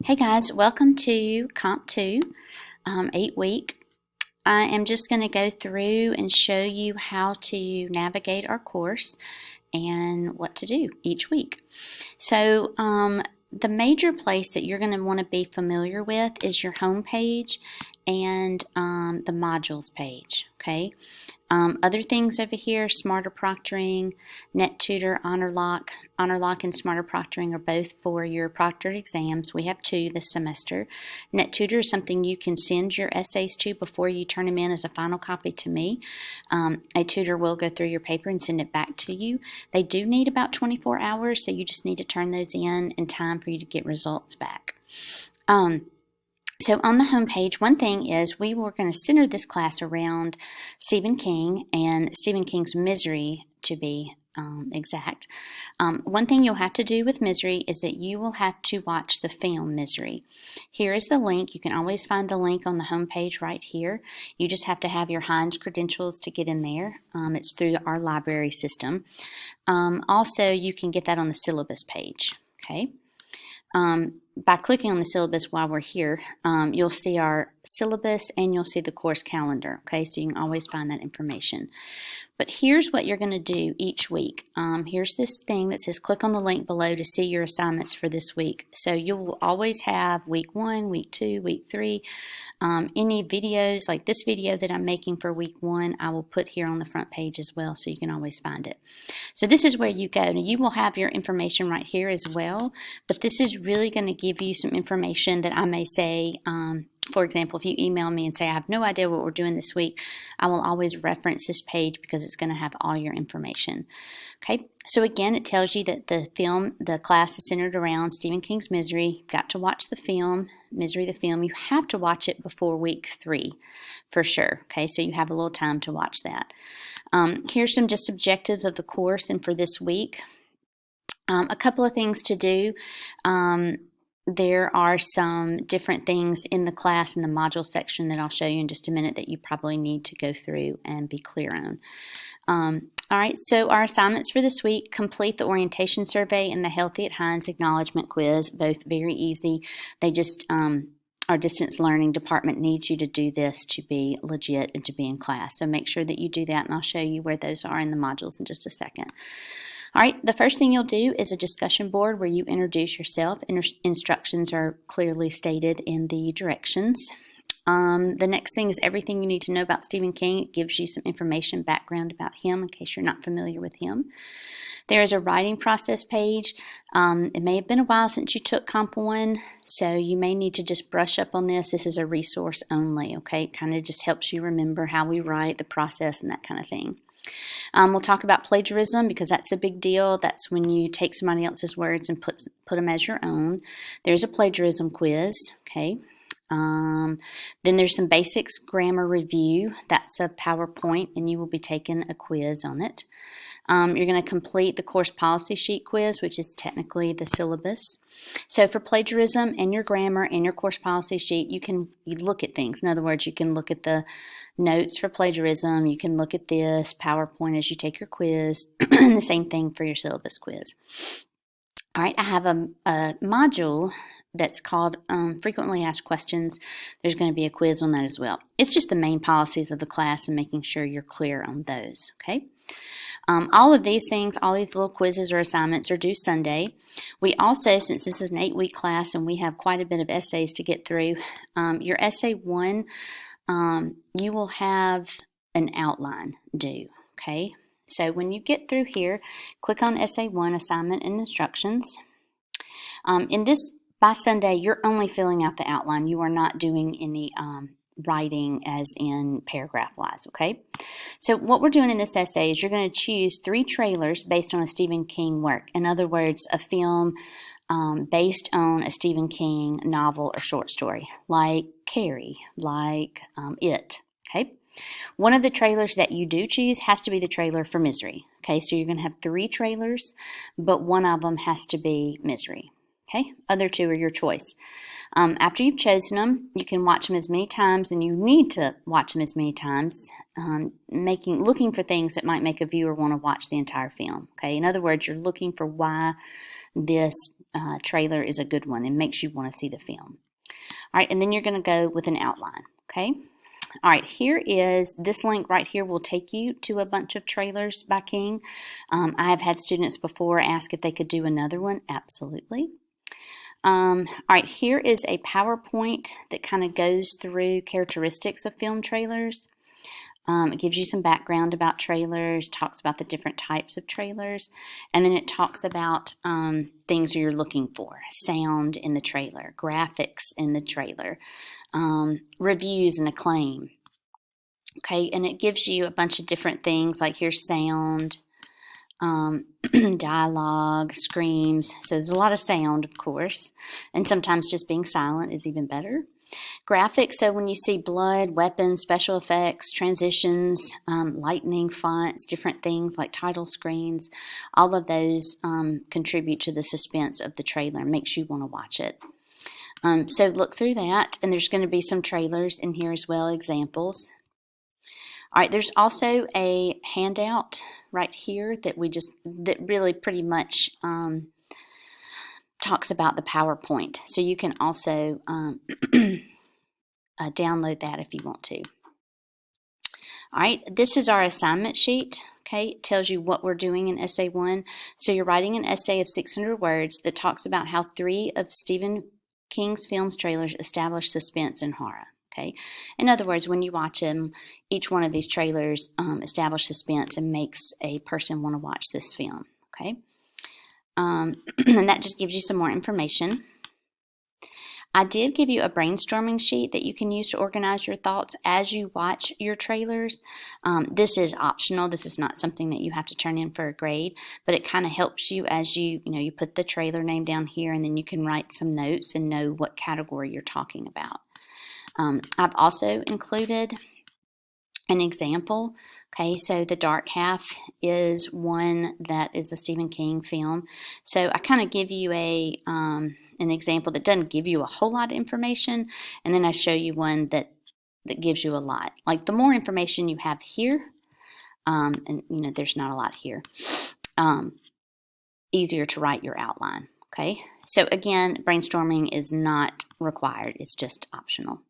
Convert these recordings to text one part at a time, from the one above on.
Hey guys, welcome to Comp 2, 8-week. I am just going to go through and show you how to navigate our course and what to do each week. So the major place that you're going to want to be familiar with is your home page and the modules page, okay? Other things over here, Smarter Proctoring, NetTutor, HonorLock and Smarter Proctoring are both for your proctored exams. We have 2 this semester. NetTutor is something you can send your essays to before you turn them in as a final copy to me. A tutor will go through your paper and send it back to you. They do need about 24 hours, so you just need to turn those in time for you to get results back. So on the home page, one thing is we were going to center this class around Stephen King and Stephen King's Misery, to be exact. One thing you'll have to do with Misery is that you will have to watch the film Misery. Here is the link. You can always find the link on the home page right here. You just have to have your Hines credentials to get in there. It's through our library system. Also, you can get that on the syllabus page, okay? By clicking on the syllabus while we're here, you'll see our syllabus and you'll see the course calendar, okay? So you can always find that information. But here's what you're going to do each week. Here's this thing that says click on the link below to see your assignments for this week. So you'll always have week 1, week 2, week 3. Any videos, like this video that I'm making for week 1, I will put here on the front page as well, so you can always find it. So this is where you go. Now you will have your information right here as well, but this is really going to give you some information that I may say, for example, if you email me and say, I have no idea what we're doing this week, I will always reference this page because it's going to have all your information. Okay, so again, it tells you that the class is centered around Stephen King's Misery. You've got to watch the film, Misery the film. You have to watch it before week 3 for sure. Okay, so you have a little time to watch that. Here's some just objectives of the course and for this week. A couple of things to do. There are some different things in the class in the module section that I'll show you in just a minute that you probably need to go through and be clear on. All right, so our assignments for this week: complete the orientation survey and the Healthy at Hines acknowledgement quiz, both very easy. They just, our distance learning department needs you to do this to be legit and to be in class. So make sure that you do that, and I'll show you where those are in the modules in just a second. All right, the first thing you'll do is a discussion board where you introduce yourself. Instructions are clearly stated in the directions. The next thing is everything you need to know about Stephen King. It gives you some information, background about him in case you're not familiar with him. There is a writing process page. It may have been a while since you took Comp 1, so you may need to just brush up on this. This is a resource only, okay? It kind of just helps you remember how we write, the process, and that kind of thing. We'll talk about plagiarism because that's a big deal. That's when you take somebody else's words and put them as your own. There's a plagiarism quiz, okay? Then there's some basics grammar review. That's a PowerPoint, and you will be taking a quiz on it. You're going to complete the course policy sheet quiz, which is technically the syllabus. So for plagiarism and your grammar and your course policy sheet, you look at things. In other words, you can look at the notes for plagiarism. You can look at this PowerPoint as you take your quiz, and the same thing for your syllabus quiz. All right, I have a module that's called Frequently Asked Questions. There's going to be a quiz on that as well. It's just the main policies of the class and making sure you're clear on those, okay? All of these things, all these little quizzes or assignments are due Sunday. We also, since this is an 8-week class and we have quite a bit of essays to get through, your essay 1, you will have an outline due, okay? So when you get through here, click on essay 1, assignment and instructions. In this, by Sunday, you're only filling out the outline. You are not doing any writing as in paragraph wise, okay? So what we're doing in this essay is you're going to choose 3 trailers based on a Stephen King work. In other words, a film based on a Stephen King novel or short story, like Carrie, like It, okay? One of the trailers that you do choose has to be the trailer for Misery, okay? So you're going to have 3 trailers, but one of them has to be Misery, okay? Other 2 are your choice. After you've chosen them, you can watch them as many times, and you need to watch them as many times, looking for things that might make a viewer want to watch the entire film. Okay, in other words, you're looking for why this trailer is a good one and makes you want to see the film. All right, and then you're going to go with an outline, okay? All right, here is this link right here will take you to a bunch of trailers by King. I have had students before ask if they could do another one. Absolutely. All right, here is a PowerPoint that kind of goes through characteristics of film trailers. It gives you some background about trailers, talks about the different types of trailers, and then it talks about things you're looking for, sound in the trailer, graphics in the trailer, reviews and acclaim. Okay, and it gives you a bunch of different things, like here's sound, dialogue, screams. So there's a lot of sound, of course, and sometimes just being silent is even better. Graphics, so when you see blood, weapons, special effects, transitions, lightning, fonts, different things like title screens, all of those contribute to the suspense of the trailer, makes you want to watch it. So look through that, and there's going to be some trailers in here as well, examples. All right, there's also a handout right here that really pretty much talks about the PowerPoint. So you can also download that if you want to. All right, this is our assignment sheet. Okay, it tells you what we're doing in Essay 1. So you're writing an essay of 600 words that talks about how 3 of Stephen King's films trailers establish suspense and horror. Okay, in other words, when you watch them, each one of these trailers establish suspense and makes a person want to watch this film. Okay, and that just gives you some more information. I did give you a brainstorming sheet that you can use to organize your thoughts as you watch your trailers. This is optional. This is not something that you have to turn in for a grade, but it kind of helps you as you put the trailer name down here, and then you can write some notes and know what category you're talking about. I've also included an example. Okay, so The Dark Half is one that is a Stephen King film. So I kind of give you an example that doesn't give you a whole lot of information, and then I show you one that gives you a lot. Like the more information you have here, and there's not a lot here, easier to write your outline. Okay, so again, brainstorming is not required, it's just optional.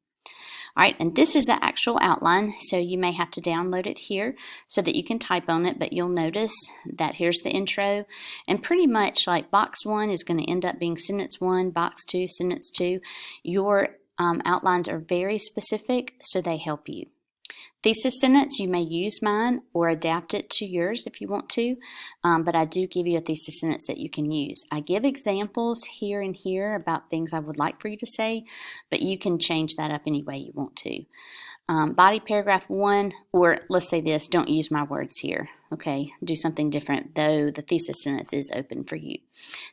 All right, and this is the actual outline, so you may have to download it here so that you can type on it, but you'll notice that here's the intro, and pretty much like box 1 is going to end up being sentence 1, box 2, sentence 2. Your outlines are very specific, so they help you. Thesis sentence, you may use mine or adapt it to yours if you want to, but I do give you a thesis sentence that you can use. I give examples here and here about things I would like for you to say, but you can change that up any way you want to. Body paragraph 1, or let's say this, don't use my words here, okay? Do something different, though the thesis sentence is open for you.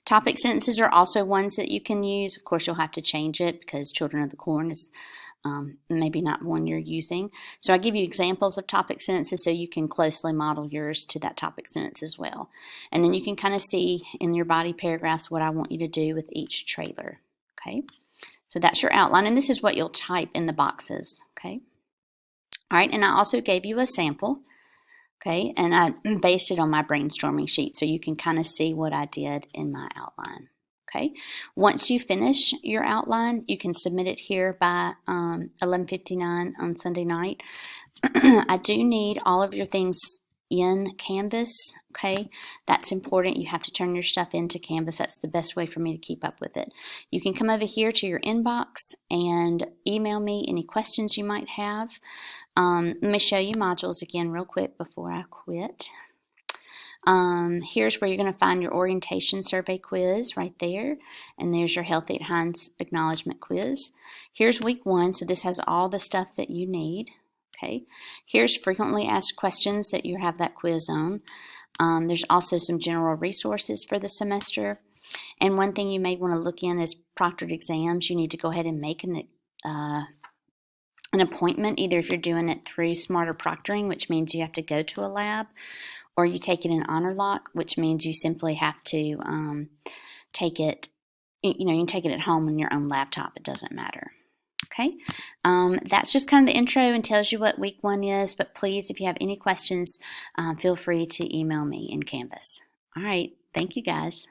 Topic sentences are also ones that you can use. Of course, you'll have to change it because Children of the Corn is maybe not one you're using. So I give you examples of topic sentences so you can closely model yours to that topic sentence as well. And then you can kind of see in your body paragraphs what I want you to do with each trailer. Okay, so that's your outline, and this is what you'll type in the boxes. Okay, all right, and I also gave you a sample. Okay, and I based it on my brainstorming sheet so you can kind of see what I did in my outline. Okay, once you finish your outline, you can submit it here by 11:59 on Sunday night. I do need all of your things in Canvas, okay? That's important. You have to turn your stuff into Canvas. That's the best way for me to keep up with it. You can come over here to your inbox and email me any questions you might have. Let me show you modules again real quick before I quit. Here's where you're going to find your orientation survey quiz right there, and there's your Healthy at Hines acknowledgement quiz. Here's week 1, so this has all the stuff that you need. Okay, here's frequently asked questions that you have that quiz on. There's also some general resources for the semester, and one thing you may want to look in is proctored exams. You need to go ahead and make an appointment, either if you're doing it through Smarter Proctoring, which means you have to go to a lab, or you take it in Honor Lock, which means you simply have to take it, you can take it at home on your own laptop. It doesn't matter. Okay, that's just kind of the intro and tells you what week 1 is, but please, if you have any questions, feel free to email me in Canvas. All right, thank you guys.